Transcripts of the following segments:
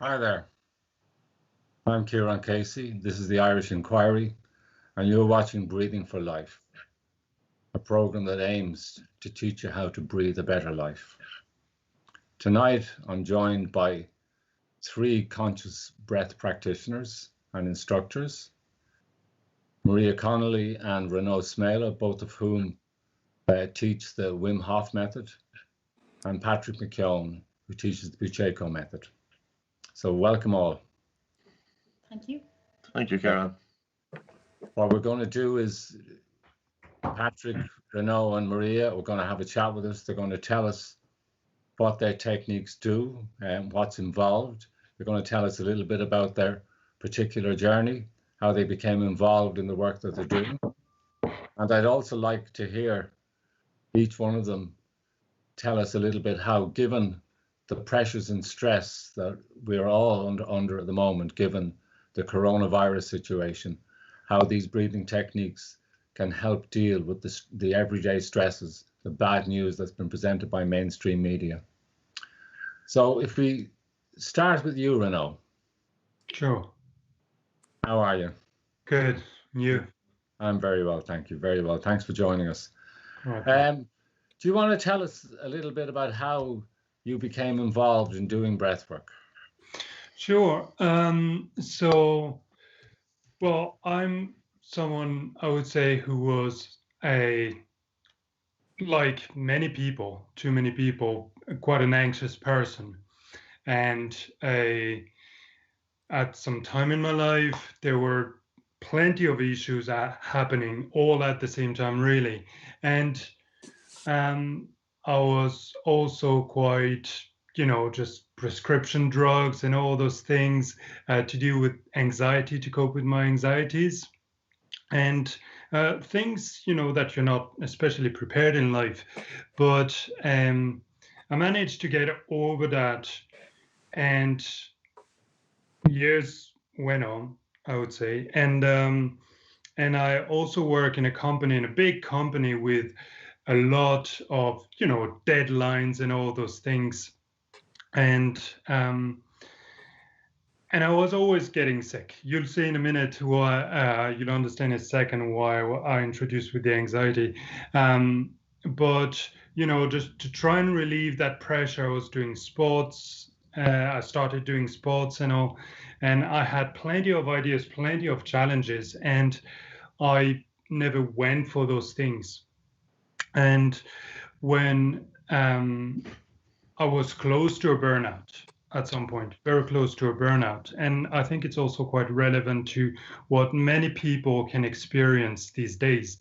Hi there. I'm Kieran Casey. This is the Irish Inquiry, and you're watching Breathing for Life, a program that aims to teach you how to breathe a better life. Tonight, I'm joined by three conscious breath practitioners and instructors, Maria Connolly and Renaud Smela, both of whom teach the Wim Hof method, and Patrick McKeown, who teaches the Pacheco method. So welcome all. Thank you. Thank you, Karen. What we're going to do is Patrick, Renaud and Maria, we're going to have a chat with us. They're going to tell us what their techniques do and what's involved. They're going to tell us a little bit about their particular journey, how they became involved in the work that they're doing. And I'd also like to hear each one of them tell us a little bit how, given the pressures and stress that we're all under at the moment, given the coronavirus situation, how these breathing techniques can help deal with the everyday stresses, the bad news that's been presented by mainstream media. So if we start with you, Renaud. Sure. How are you? Good. You? I'm very well, thank you. Very well. Thanks for joining us. Right. Do you want to tell us a little bit about how you became involved in doing breath work? Sure. Well, I'm someone, I would say, who was like many people, too many people, quite an anxious person. And at some time in my life, there were plenty of issues happening all at the same time, really. And I was also quite, just prescription drugs and all those things to deal with anxiety, to cope with my anxieties. And things, that you're not especially prepared in life. But I managed to get over that. And years went on, I would say. And I also work in a big company with a lot of, deadlines and all those things. And I was always getting sick. You'll see in a minute why, you'll understand in a second why I introduced with the anxiety. But, just to try and relieve that pressure, I was doing sports. I started doing sports and all, and I had plenty of ideas, plenty of challenges, and I never went for those things. And when I was close to a burnout at some point, very close to a burnout. And I think it's also quite relevant to what many people can experience these days.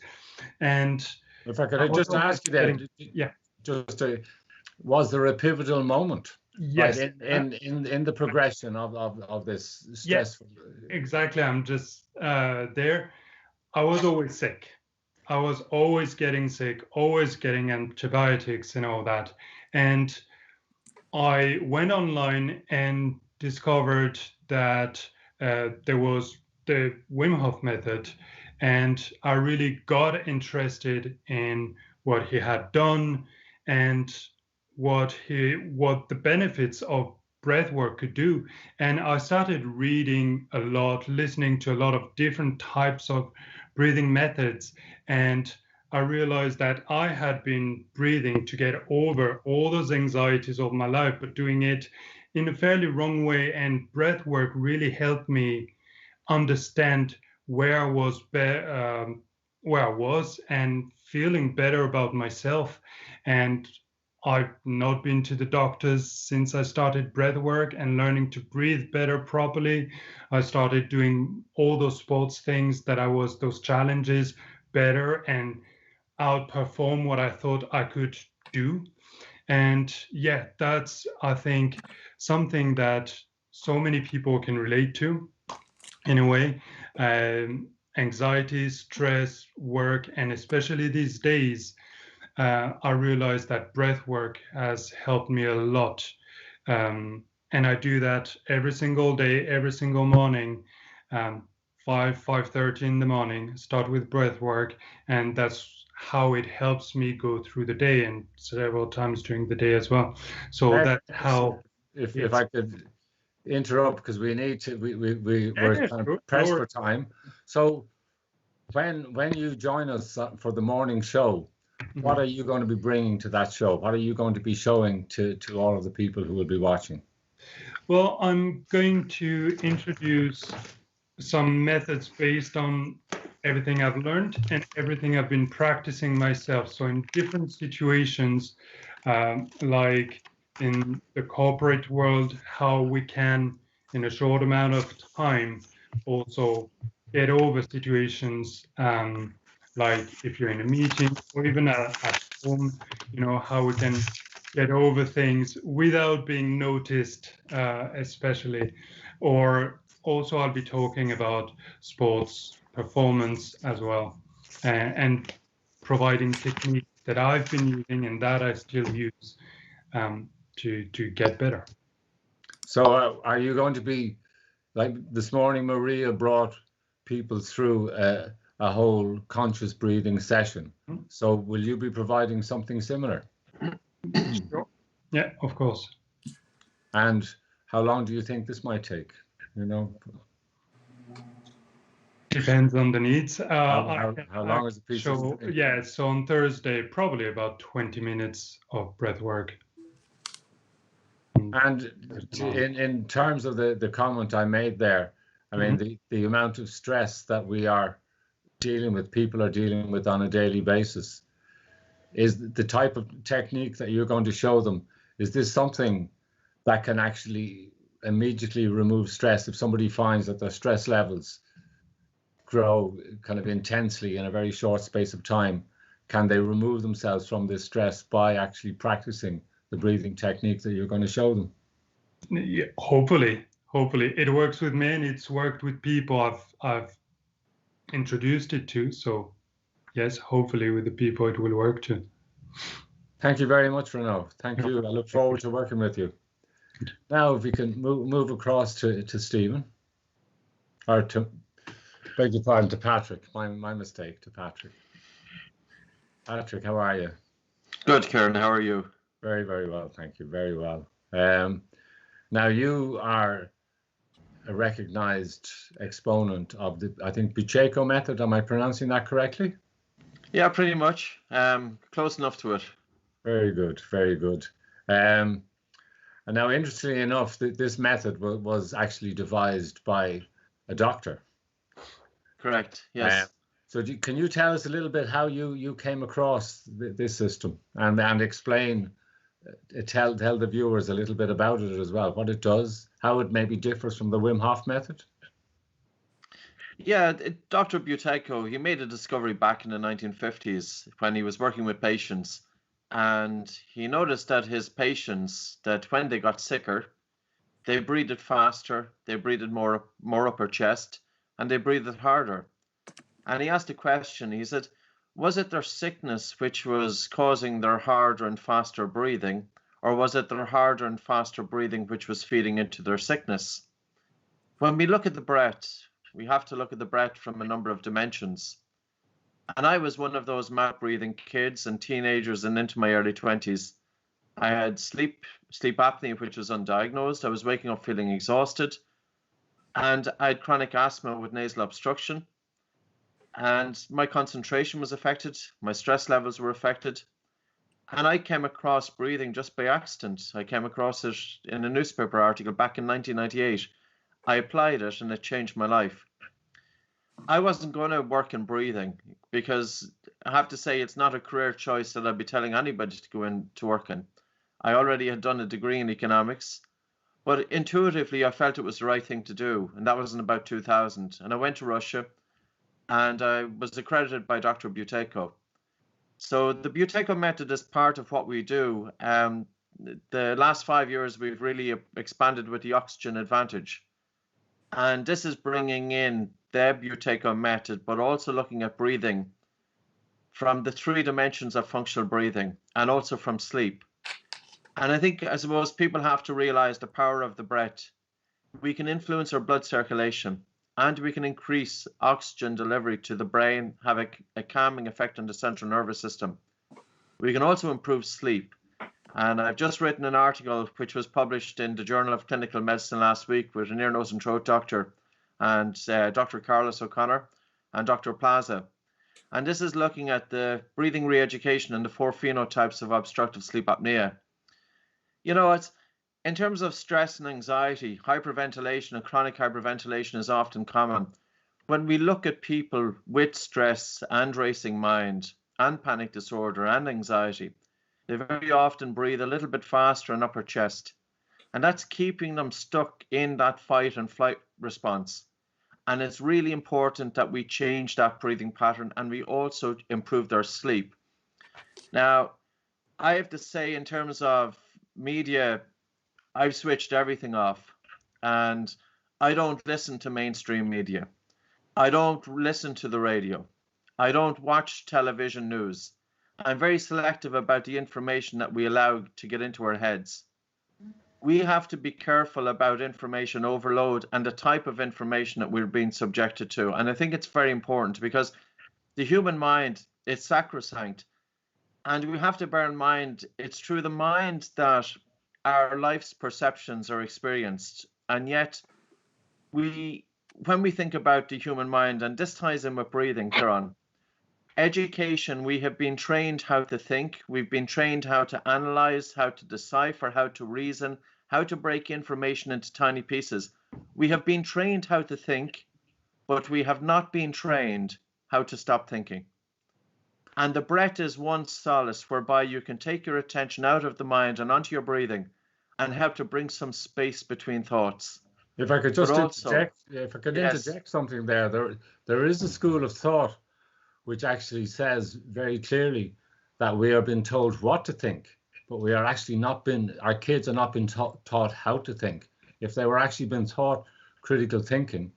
And if I could just ask you that, was there a pivotal moment? Yes. Right, in the progression of this stressful? Yes, exactly. I'm just there. I was always sick. I was always getting sick, always getting antibiotics and all that. And I went online and discovered that there was the Wim Hof method, and I really got interested in what he had done and what the benefits of breath work could do. And I started reading a lot, listening to a lot of different types of breathing methods, and I realized that I had been breathing to get over all those anxieties of my life, but doing it in a fairly wrong way. And breath work really helped me understand where I was and feeling better about myself. And I've not been to the doctors since I started breath work and learning to breathe better properly. I started doing all those sports things those challenges better and outperform what I thought I could do. And yeah, that's, I think, something that so many people can relate to in a way. Anxiety, stress, work, and especially these days, I realized that breath work has helped me a lot. And I do that every single day, every single morning, 5:30 in the morning, start with breath work. And that's how it helps me go through the day and several times during the day as well. So that's how. If I could interrupt because we need to. We're Yeah, kind sure, of pressed no for time. So when you join us for the morning show, what are you going to be bringing to that show? What are you going to be showing to all of the people who will be watching? Well, I'm going to introduce some methods based on everything I've learned and everything I've been practicing myself. So in different situations, like in the corporate world, how we can, in a short amount of time, also get over situations, like if you're in a meeting or even at home, how we can get over things without being noticed, especially. Or also I'll be talking about sports performance as well, and providing techniques that I've been using and that I still use, to get better. So are you going to be, like this morning, Maria brought people through a whole conscious breathing session. So will you be providing something similar? Sure. Yeah, of course. And how long do you think this might take? Depends on the needs. How long is the piece of So yeah, so on Thursday, probably about 20 minutes of breath work. And in terms of the comment I made there, I mean, the amount of stress that we are dealing with, people are dealing with on a daily basis, is the type of technique that you're going to show them, is this something that can actually immediately remove stress? If somebody finds that their stress levels grow kind of intensely in a very short space of time, can they remove themselves from this stress by actually practicing the breathing technique that you're going to show them? Yeah, hopefully it works with me, and it's worked with people I've introduced it to. So yes, hopefully with the people it will work too. Thank you very much, Renaud. Thank you. I look forward to working with you. Now, if we can move across to Stephen, or beg your pardon, to Patrick. My mistake, to Patrick. Patrick, how are you? Good, Karen. How are you? Very, very well. Thank you. Very well. Now, you are a recognized exponent of the, I think, Bucheiko method. Am I pronouncing that correctly? Yeah, pretty much. Close enough to it. Very good. Very good. And now, interestingly enough, this method was actually devised by a doctor. Correct. Yes. So can you tell us a little bit how you came across this system, and explain, tell the viewers a little bit about it as well, what it does, how it maybe differs from the Wim Hof method? Yeah, Dr. Bucheiko, he made a discovery back in the 1950s when he was working with patients, and he noticed that his patients, that when they got sicker, they breathed faster, they breathed more upper chest, and they breathed harder. And he asked a question. He said, was it their sickness which was causing their harder and faster breathing, or was it their harder and faster breathing which was feeding into their sickness? When we look at the breath, we have to look at the breath from a number of dimensions. And I was one of those mouth breathing kids and teenagers and into my early 20s. I had sleep apnea, which was undiagnosed. I was waking up feeling exhausted. And I had chronic asthma with nasal obstruction. And my concentration was affected. My stress levels were affected. And I came across breathing just by accident. I came across it in a newspaper article back in 1998. I applied it and it changed my life. I wasn't going to work in breathing because I have to say it's not a career choice that I'd be telling anybody to go in to work in. I already had done a degree in economics, but intuitively I felt it was the right thing to do. And that was in about 2000. And I went to Russia and I was accredited by Dr. Bucheiko. So the Bucheiko method is part of what we do. The last 5 years, we've really expanded with the oxygen advantage. And this is bringing in the Bucheiko method, but also looking at breathing from the 3 dimensions of functional breathing and also from sleep. And I suppose people have to realize the power of the breath. We can influence our blood circulation and we can increase oxygen delivery to the brain, have a calming effect on the central nervous system. We can also improve sleep. And I've just written an article which was published in the Journal of Clinical Medicine last week with an ear, nose, and throat doctor, and Dr. Carlos O'Connor and Dr. Plaza. And this is looking at the breathing re-education and the 4 phenotypes of obstructive sleep apnea. You know, it's in terms of stress and anxiety, hyperventilation and chronic hyperventilation is often common. When we look at people with stress and racing mind and panic disorder and anxiety, they very often breathe a little bit faster in upper chest. And that's keeping them stuck in that fight and flight response. And it's really important that we change that breathing pattern and we also improve their sleep. Now, I have to say, in terms of media, I've switched everything off, and I don't listen to mainstream media. I don't listen to the radio. I don't watch television news. I'm very selective about the information that we allow to get into our heads. We have to be careful about information overload and the type of information that we're being subjected to. And I think it's very important because the human mind is sacrosanct. And we have to bear in mind, it's through the mind that our life's perceptions are experienced. And yet, when we think about the human mind, and this ties in with breathing, Kieran, education, we have been trained how to think. We've been trained how to analyze, how to decipher, how to reason, how to break information into tiny pieces. We have been trained how to think, but we have not been trained how to stop thinking. And the breath is one solace whereby you can take your attention out of the mind and onto your breathing and help to bring some space between thoughts. If I could just interject, Yes. interject something there is a school of thought which actually says very clearly that we are being told what to think, but we are actually not been, our kids are not being taught how to think. If they were actually being taught critical thinking,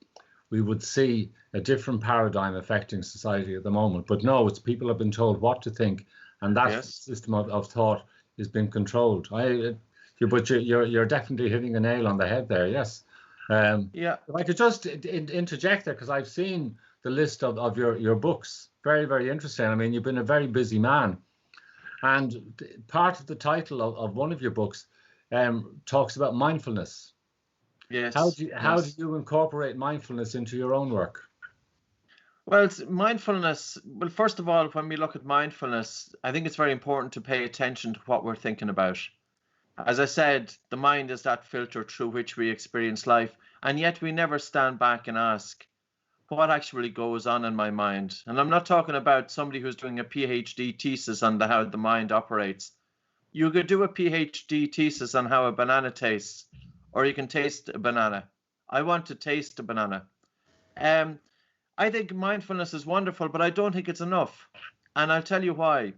we would see a different paradigm affecting society at the moment. But no, it's people have been told what to think, and that system of thought is being controlled. But you're definitely hitting a nail on the head there. Yes. If I could just interject there, because I've seen the list of your books. Very, very interesting. I mean, you've been a very busy man, and part of the title of one of your books talks about mindfulness. Yes. How do you incorporate mindfulness into your own work? Well, it's mindfulness. Well, first of all, when we look at mindfulness, I think it's very important to pay attention to what we're thinking about. As I said, the mind is that filter through which we experience life, and yet we never stand back and ask, what actually goes on in my mind? And I'm not talking about somebody who's doing a PhD thesis on how the mind operates. You could do a PhD thesis on how a banana tastes, or you can taste a banana. I want to taste a banana. I think mindfulness is wonderful, but I don't think it's enough. And I'll tell you why.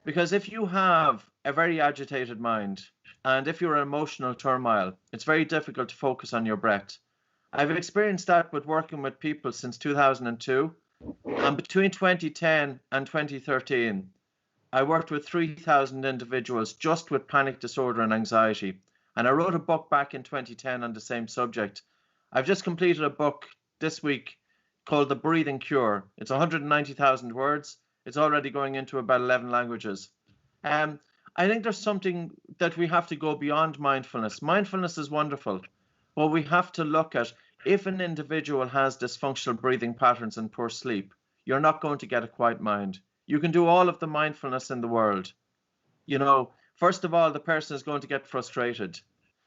Because if you have a very agitated mind, and if you're in emotional turmoil, it's very difficult to focus on your breath. I've experienced that with working with people since 2002. And between 2010 and 2013, I worked with 3,000 individuals just with panic disorder and anxiety. And I wrote a book back in 2010 on the same subject. I've just completed a book this week called The Breathing Cure. It's 190,000 words. It's already going into about 11 languages. I think there's something that we have to go beyond mindfulness. Mindfulness is wonderful, but we have to look at, if an individual has dysfunctional breathing patterns and poor sleep, you're not going to get a quiet mind. You can do all of the mindfulness in the world. You know, first of all, the person is going to get frustrated.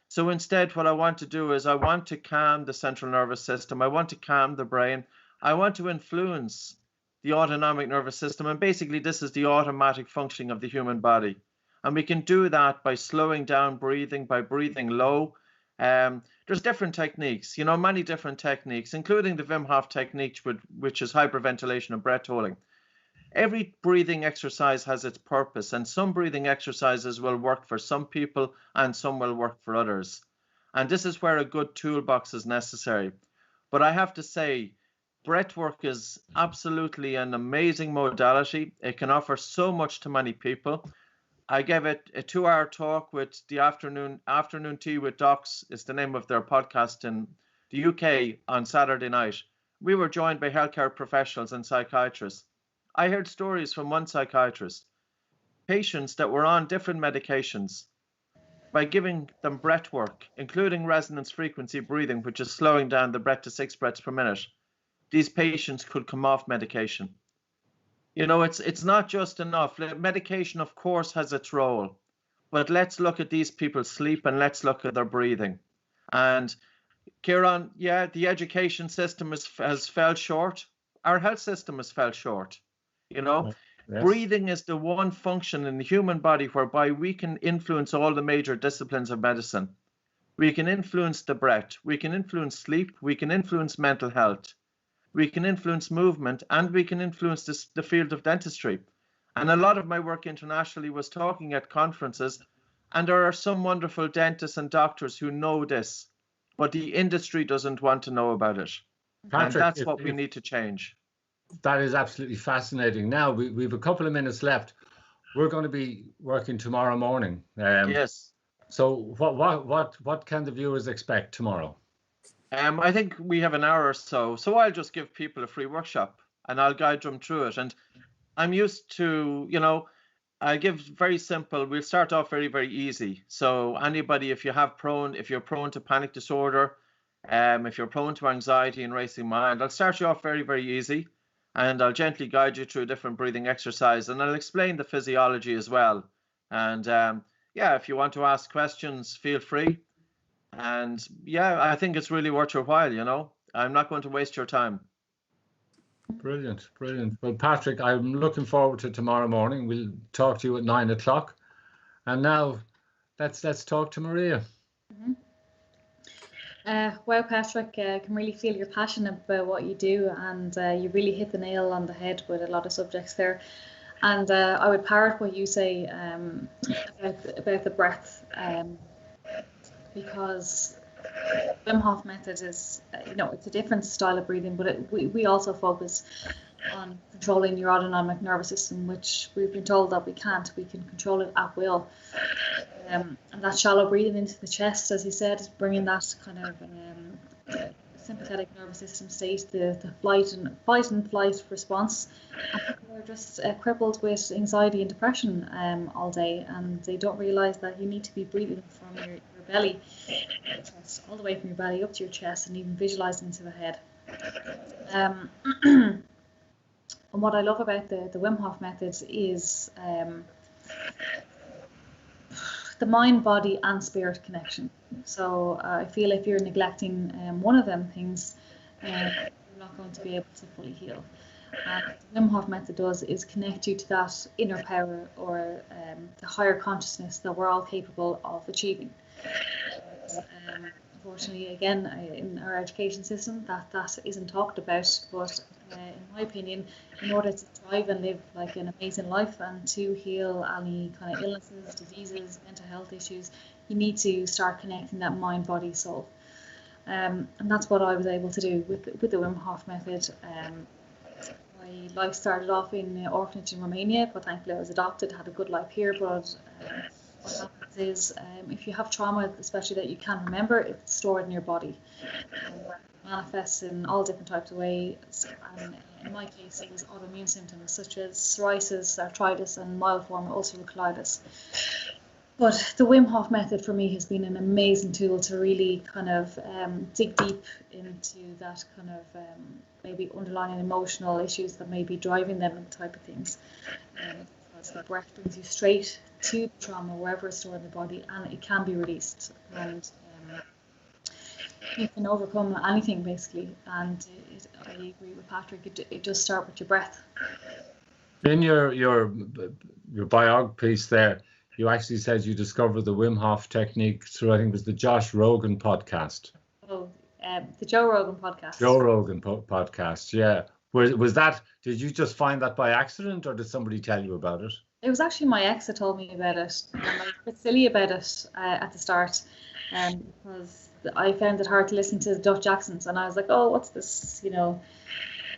So instead, what I want to do is I want to calm the central nervous system. I want to calm the brain. I want to influence the autonomic nervous system. And basically, this is the automatic functioning of the human body. And we can do that by slowing down breathing, by breathing low. There's different techniques, you know, many different techniques, including the Wim Hof technique, which is hyperventilation and breath holding. Every breathing exercise has its purpose, and some breathing exercises will work for some people and some will work for others. And this is where a good toolbox is necessary. But I have to say, breath work is absolutely an amazing modality. It can offer so much to many people. I gave it a 2-hour talk with the afternoon tea with docs. It's the name of their podcast in the UK on Saturday night. We were joined by healthcare professionals and psychiatrists. I heard stories from one psychiatrist. patients that were on different medications, by giving them breath work, including resonance frequency breathing, which is slowing down the breath to 6 breaths per minute, these patients could come off medication. You know, it's not just enough. Medication, of course, has its role, but let's look at these people's sleep and let's look at their breathing. And Kieran, yeah, the education system has fell short. Our health system has fell short. You know, Yes. breathing is the one function in the human body whereby we can influence all the major disciplines of medicine. We can influence the breath, we can influence sleep, we can influence mental health, we can influence movement, and we can influence the field of dentistry. And a lot of my work internationally was talking at conferences, and there are some wonderful dentists and doctors who know this, but the industry doesn't want to know about it. Patrick, and that's what we need to change. That is absolutely fascinating. Now, we've a couple of minutes left. We're going to be working tomorrow morning. Yes. So what can the viewers expect tomorrow? I think we have an hour or so. So I'll just give people a free workshop and I'll guide them through it. And I'm used to, you know, I give very simple. We'll start off very, very easy. So anybody, if you're prone to panic disorder, if you're prone to anxiety and racing mind, I'll start you off very, very easy. And I'll gently guide you through different breathing exercise, and I'll explain the physiology as well. And yeah, if you want to ask questions, feel free. And yeah, I think it's really worth your while, you know. I'm not going to waste your time. Brilliant, brilliant. Well, Patrick, I'm looking forward to tomorrow morning. We'll talk to you at 9 o'clock. And now let's talk to Maria. Mm-hmm. Wow, Patrick, I can really feel your passion about what you do, and you really hit the nail on the head with a lot of subjects there. And I would parrot what you say about the breath, because Wim Hof method is, you know, it's a different style of breathing, but we also focus on controlling your autonomic nervous system, which we've been told that we can't. We can control it at will. And that shallow breathing into the chest, as you said, bringing that kind of sympathetic nervous system state, the fight and flight response. And people are just crippled with anxiety and depression all day, and they don't realise that you need to be breathing from your belly, all the way from your belly up to your chest, and even visualising into the head. And what I love about the Wim Hof method is the mind, body and spirit connection. So I feel if you're neglecting one of them things, you're not going to be able to fully heal. And what the Wim Hof method does is connect you to that inner power, or the higher consciousness that we're all capable of achieving. Unfortunately, again, in our education system, that isn't talked about, but in my opinion, in order to thrive and live like an amazing life and to heal any kind of illnesses, diseases, mental health issues, you need to start connecting that mind, body, soul. And that's what I was able to do with the Wim Hof method. My life started off in an orphanage in Romania, but thankfully I was adopted, had a good life here. But what happens is, if you have trauma, especially that you can't remember, it's stored in your body. It manifests in all different types of ways. And in my case, it was autoimmune symptoms such as psoriasis, arthritis, and mild form of ulcerative colitis. But the Wim Hof method for me has been an amazing tool to really kind of dig deep into that kind of maybe underlying emotional issues that may be driving them and type of things. Because the breath brings you straight to the trauma, wherever it's stored in the body, and it can be released. And you can overcome anything basically. And I agree with Patrick. It does start with your breath. In your biog piece there, you actually said you discovered the Wim Hof technique through, I think it was the Josh Rogan podcast. Oh, the Joe Rogan podcast. Joe Rogan podcast, yeah. Was that, did you just find that by accident, or did somebody tell you about it? It was actually my ex that told me about it, and I was a bit silly about it at the start, because I found it hard to listen to the Dutch accents, and I was like, oh, what's this, you know,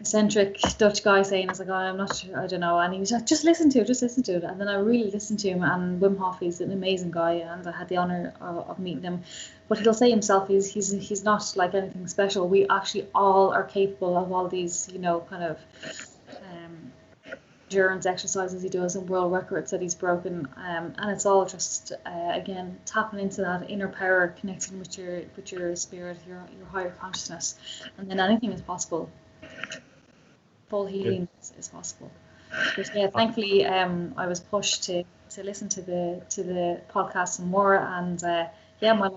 eccentric Dutch guy saying? I was like, oh, I'm not sure, I don't know. And he was like, just listen to it. And then I really listened to him, and Wim Hof is an amazing guy, and I had the honour of meeting him. But he'll say himself, he's not like anything special. We actually all are capable of all these, you know, kind of endurance exercises he does and world records that he's broken, and it's all just again tapping into that inner power, connecting with your spirit, your higher consciousness, and then anything is possible. Full healing is possible. But yeah, thankfully I was pushed to listen to the podcast some more, and yeah, my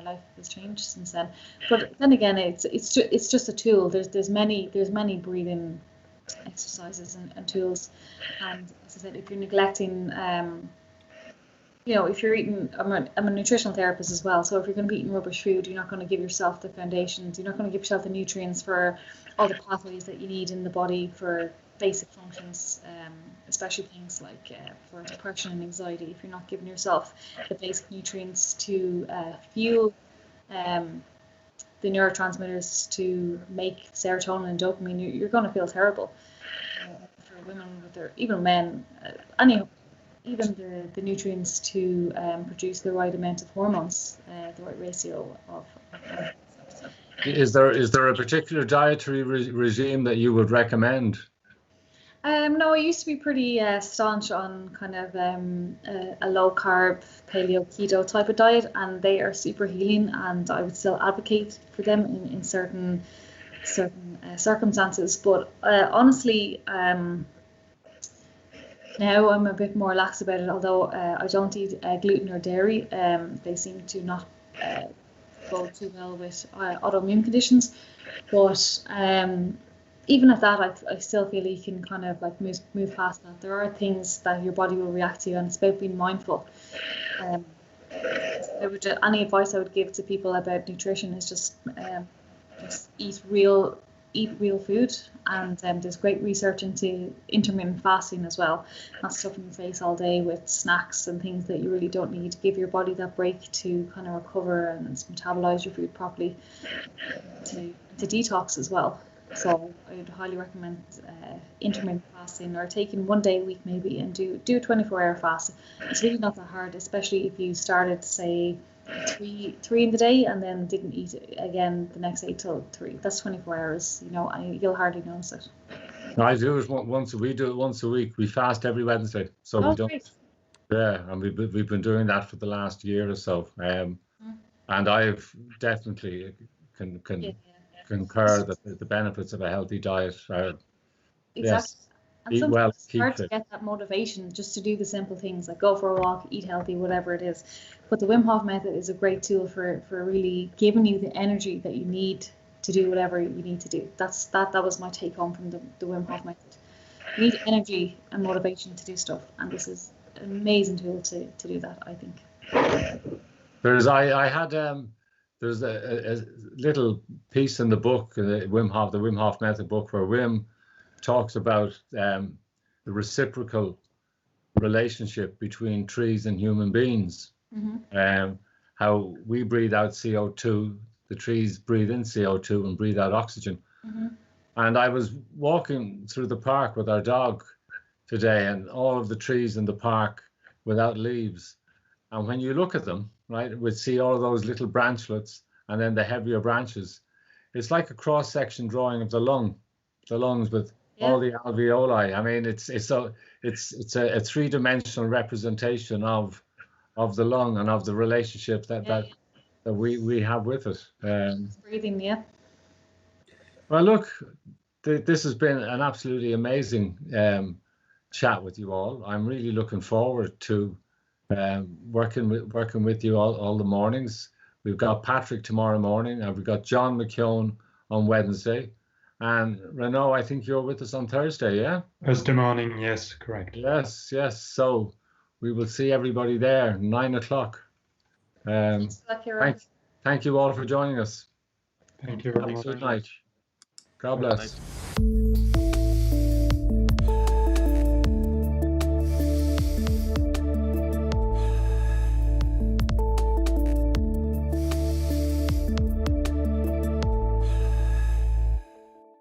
life has changed since then. But then again, it's just a tool. There's many breathing exercises and tools, and as I said, if you're neglecting if you're eating, I'm a nutritional therapist as well, so if you're going to be eating rubbish food, you're not going to give yourself the foundations, you're not going to give yourself the nutrients for all the pathways that you need in the body for basic functions, especially things like for depression and anxiety. If you're not giving yourself the basic nutrients to fuel the neurotransmitters to make serotonin and dopamine, you're going to feel terrible. For women, even men, even the nutrients to produce the right amount of hormones, the right ratio of Is there a particular dietary regime that you would recommend? No, I used to be pretty staunch on kind of a low carb, paleo, keto type of diet, and they are super healing, and I would still advocate for them in certain circumstances. But honestly, now I'm a bit more lax about it, although I don't eat gluten or dairy. They seem to not go too well with autoimmune conditions. But even at that, I still feel you can kind of like move past that. There are things that your body will react to, and it's about being mindful. Any advice I would give to people about nutrition is just eat real food, and there's great research into intermittent fasting as well, not stuffing your face all day with snacks and things that you really don't need. Give your body that break to kind of recover and metabolize your food properly, to detox as well. So I would highly recommend intermittent fasting, or taking one day a week maybe and do a 24-hour fast. It's really not that hard, especially if you started, say, three in the day and then didn't eat again the next day till 3. That's 24 hours, and you'll hardly notice it. I do it once. We do it once a week. We fast every Wednesday, so we don't. Great. Yeah, and we've been doing that for the last year or so. And I've definitely concur that the benefits of a healthy diet are exactly. And eat sometimes well, it's hard to get that motivation just to do the simple things like go for a walk, eat healthy, whatever it is. But the Wim Hof method is a great tool for really giving you the energy that you need to do whatever you need to do. That was my take home from the Wim Hof method. You need energy and motivation to do stuff, and this is an amazing tool to do that, I think. There's a little piece in the book, the Wim Hof method book, where Wim talks about the reciprocal relationship between trees and human beings. How we breathe out CO2, the trees breathe in CO2 and breathe out oxygen. And I was walking through the park with our dog today, and all of the trees in the park without leaves. And when you look at them, right, we'd see all of those little branchlets and then the heavier branches. It's like a cross-section drawing of the lungs with all the alveoli. I mean, it's a three-dimensional representation of the lung and of the relationship that we have with it. Breathing, yeah. Well, look, this has been an absolutely amazing chat with you all. I'm really looking forward to working with you all the mornings. We've got Patrick tomorrow morning, and we've got John McKeown on Wednesday. And Renaud, I think you're with us on Thursday, yeah? Thursday morning, yes, correct. Yes. So we will see everybody there, 9 o'clock. Thank you all for joining us. Thank you very much. Good night. God bless.